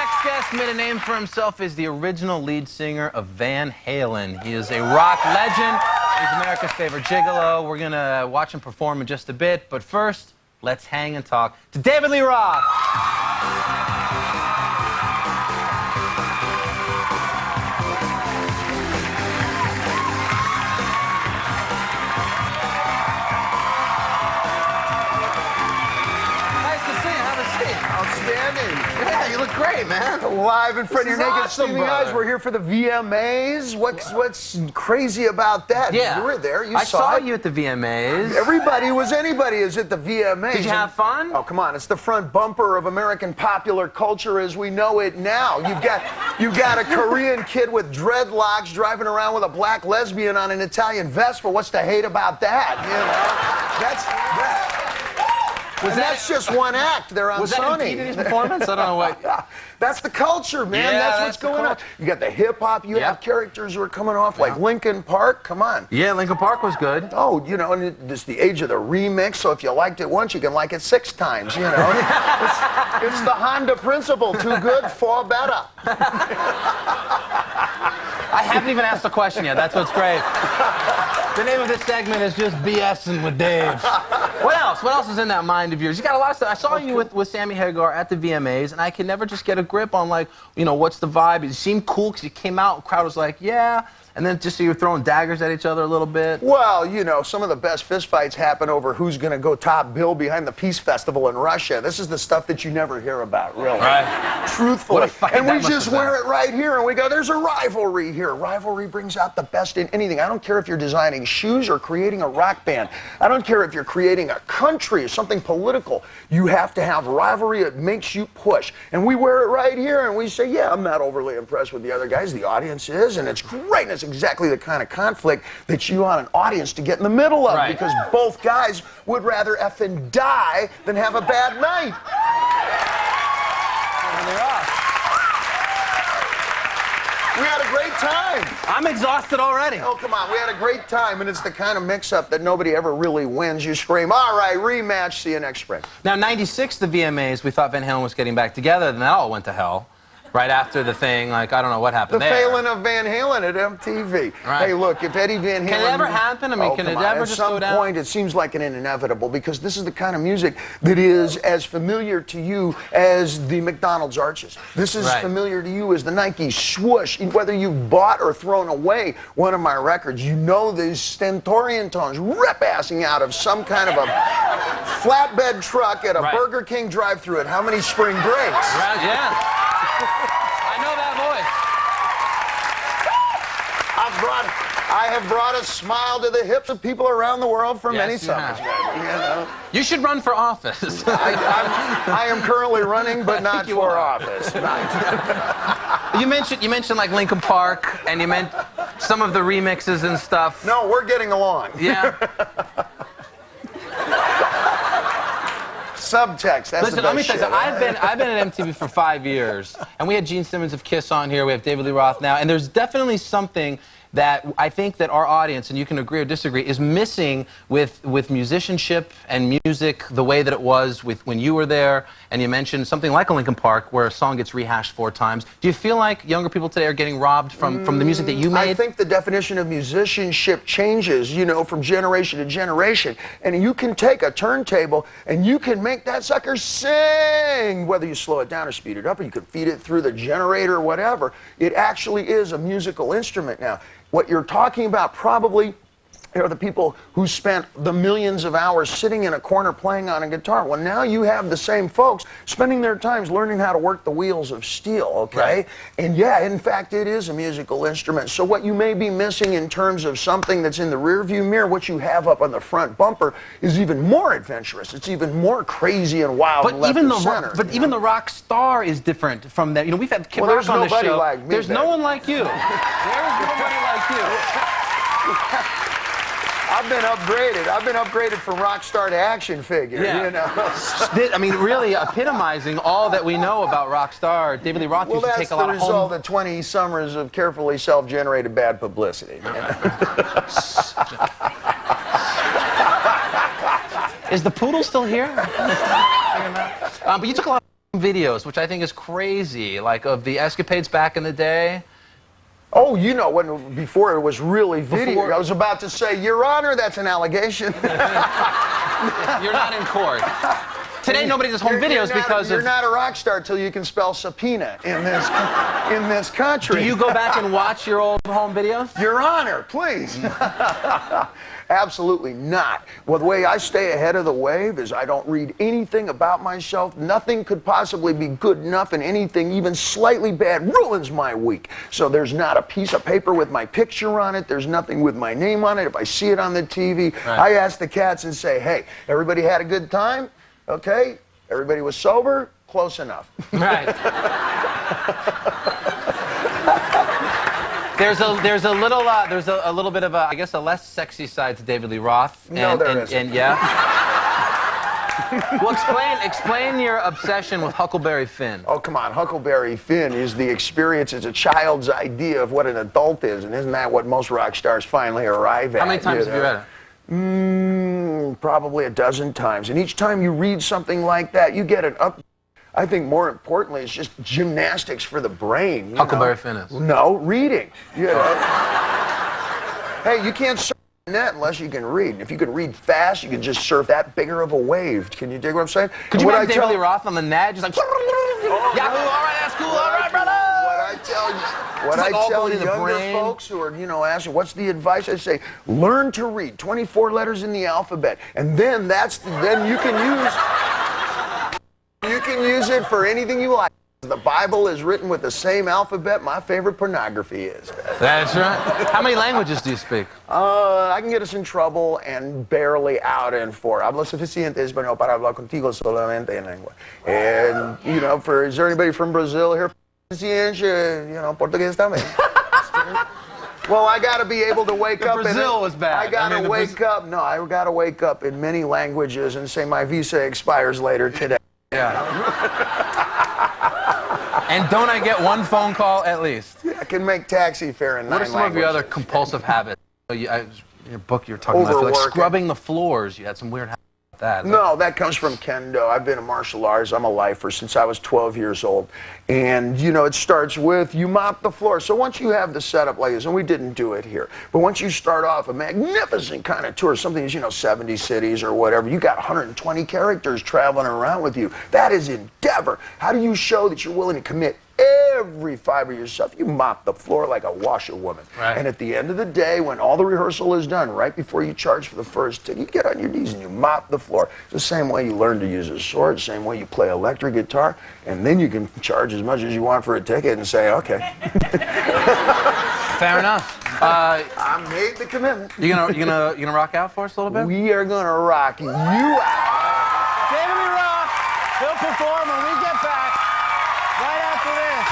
next guest made a name for himself as the original lead singer of Van Halen. He is a rock legend. He's America's favorite gigolo. We're gonna watch him perform in just a bit, but first, let's hang and talk to David Lee Roth. Outstanding. Yeah, you look great, man. Live in front of your naked awesome, steaming eyes. We're here for the VMAs. What's crazy about that? Yeah. You were there. You I saw it. you at the VMAs. Everybody was anybody is at the VMAs. Did you have fun? Oh, come on. It's the front bumper of American popular culture as we know it now. You've got a Korean kid with dreadlocks driving around with a black lesbian on an Italian Vespa. What's to hate about that? You know? That's just one act. They're on Was Sony. that impeded his performance? I don't know what. That's the culture, man. Yeah, that's what's going on. You got the hip hop. You have characters who are coming off like Linkin Park. Come on. Yeah, Linkin Park was good. Oh, you know, and it's the age of the remix. So if you liked it once, you can like it 6 times. You know, it's the Honda principle. Too good, for better. I haven't even asked a question yet. That's what's great. The name of this segment is just BSing with Dave. What else? What else is in that mind of yours? You got a lot of stuff. I saw you with Sammy Hagar at the VMAs, and I could never just get a grip on, like, you know, what's the vibe? It seemed cool because you came out, the crowd was like, yeah. And then just so you were throwing daggers at each other a little bit. Well, you know, some of the best fistfights happen over who's going to go top bill behind the Peace Festival in Russia. This is the stuff that you never hear about, really. Right. Truthfully. What a fight and that we must just have been. wear it right here, and we go, there's a rivalry here. Rivalry brings out the best in anything. I don't care if you're designing shoes or creating a rock band. I don't care if you're creating a country or something political. You have to have rivalry. It makes you push. And we wear it right here, and we say, yeah, I'm not overly impressed with the other guys. The audience is, and it's great, and it's exactly the kind of conflict that you want an audience to get in the middle of, because both guys would rather effing die than have a bad night. We had a great time. I'm exhausted already. Oh, come on. We had a great time, and it's the kind of mix-up that nobody ever really wins. You scream, all right, rematch, see you next spring. Now, 96, the VMAs, we thought Van Halen was getting back together, then that all went to hell. Right after the thing, like, I don't know what happened there. The failing of Van Halen at MTV. Right. Hey, look, if Eddie Van Halen... Can it ever happen? I mean, can it ever just go down? At some point, it seems like an inevitable, because this is the kind of music that is as familiar to you as the McDonald's arches. This is familiar to you as the Nike swoosh. Whether you've bought or thrown away one of my records, you know these stentorian tones rip-assing out of some kind of a flatbed truck at a Burger King drive-thru at how many spring breaks? Right, yeah. I know that voice. I have brought a smile to the hips of people around the world for many summers. You know? You should run for office. I am currently running, but not for office. You mentioned like Linkin Park, and you meant some of the remixes and stuff. No, we're getting along. Yeah. Subtext. That's Listen, the best let me tell you shit. something. I've been at MTV for 5 years, and we had Gene Simmons of Kiss on here. We have David Lee Roth now, and there's definitely something that I think that our audience, and you can agree or disagree, is missing with musicianship and music the way that it was when you were there. And you mentioned something like a Linkin Park where a song gets rehashed 4 times. Do you feel like younger people today are getting robbed from the music that you made? I think the definition of musicianship changes, you know, from generation to generation. And you can take a turntable and you can make that sucker sing, whether you slow it down or speed it up, or you could feed it through the generator or whatever. It actually is a musical instrument now. What you're talking about probably are the people who spent the millions of hours sitting in a corner playing on a guitar. Well, now you have the same folks spending their times learning how to work the wheels of steel, okay? Right. And yeah, in fact, it is a musical instrument. So what you may be missing in terms of something that's in the rearview mirror, what you have up on the front bumper is even more adventurous. It's even more crazy and wild and left of center. But even the rock star is different from that. You know, we've had Kid Well, Rock on the show. there's nobody like me. There's no one like you. There's nobody like you. I've been upgraded. I've been upgraded from rock star to action figure, you know. I mean, really epitomizing all that we know about rock star. David Lee Roth used to take a lot of home... Well, that's the result of 20 summers of carefully self-generated bad publicity. You know? Is the poodle still here? But you took a lot videos, which I think is crazy, like of the escapades back in the day. Oh, you know, before it was really video. I was about to say, Your Honor, that's an allegation. You're not in court. Today, nobody does home videos because you're not a rock star till you can spell subpoena in this country. Do you go back and watch your old home videos? Your Honor, please. Absolutely not. Well, the way I stay ahead of the wave is I don't read anything about myself. Nothing could possibly be good enough, and anything even slightly bad ruins my week. So there's not a piece of paper with my picture on it. There's nothing with my name on it. If I see it on the TV, right. I ask the cats and say, hey, everybody had a good time? Okay? Everybody was sober? Close enough. Right. There's a little bit of a, I guess, a less sexy side to David Lee Roth. No, there isn't. And yeah. Well, explain your obsession with Huckleberry Finn. Oh, come on. Huckleberry Finn is the experience. It's a child's idea of what an adult is, and isn't that what most rock stars finally arrive at? How many times have you read it? Probably a dozen times. And each time you read something like that, you get an up. I think more importantly, it's just gymnastics for the brain. Huckleberry Finn is. No, reading. You know. Hey, you can't surf the net unless you can read. If you can read fast, you can just surf that bigger of a wave. Can you dig what I'm saying? Could you imagine David Lee Roth on the net, just like, Yahoo, all right, that's cool, all right, brother. What I tell younger folks who are, asking, what's the advice? I say, learn to read 24 letters in the alphabet, and then you can use it for anything you like. The Bible is written with the same alphabet my favorite pornography is. That's right. How many languages do you speak? I can get us in trouble and barely out and for. Hablo suficiente español para hablar contigo solamente en lengua. And, is there anybody from Brazil here? Português também. Well, I got to be able to wake up. Brazil was bad. I got to wake up. No, I got to wake up in many languages and say my visa expires later today. Yeah. And don't I get one phone call at least? I can make taxi fare in 9 languages. What are some of your other compulsive habits? In your book, you were talking about like scrubbing the floors. You had some weird habits like that. No, that comes from kendo. I've been a martial artist. I'm a lifer since I was 12 years old. And, it starts with you mop the floor. So once you have the setup like this, and we didn't do it here, but once you start off a magnificent kind of tour, something is, 70 cities or whatever, you got 120 characters traveling around with you. That is endeavor. How do you show that you're willing to commit every fiber of yourself? You mop the floor like a washerwoman. Right. And at the end of the day, when all the rehearsal is done, right before you charge for the first ticket, you get on your knees and you mop the floor. It's the same way you learn to use a sword, the same way you play electric guitar, and then you can charge as much as you want for a ticket and say, okay. Fair enough. I made the commitment. You gonna rock out for us a little bit? We are gonna rock you out. David Lee Roth, he'll perform when we get back. Right after this.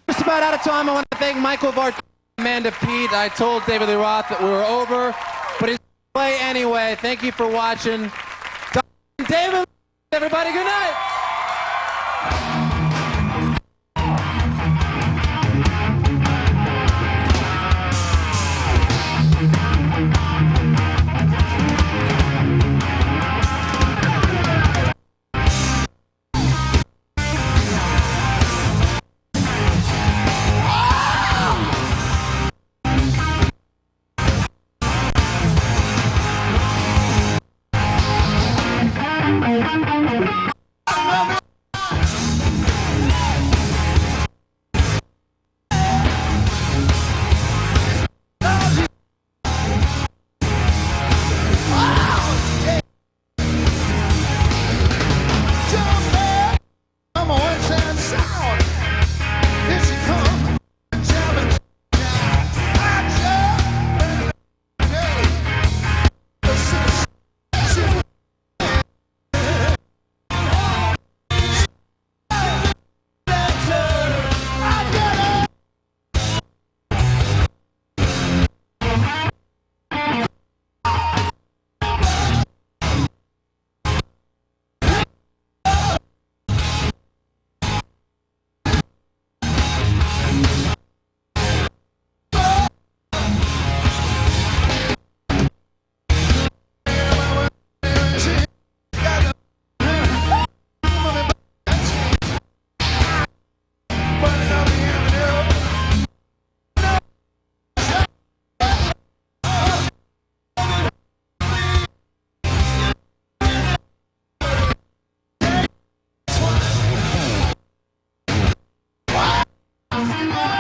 Just about out of time. I want to thank Michael Vart, Amanda Pete. I told David Lee Roth that we were over, but he's play anyway. Thank you for watching. David, everybody, good night. Bye.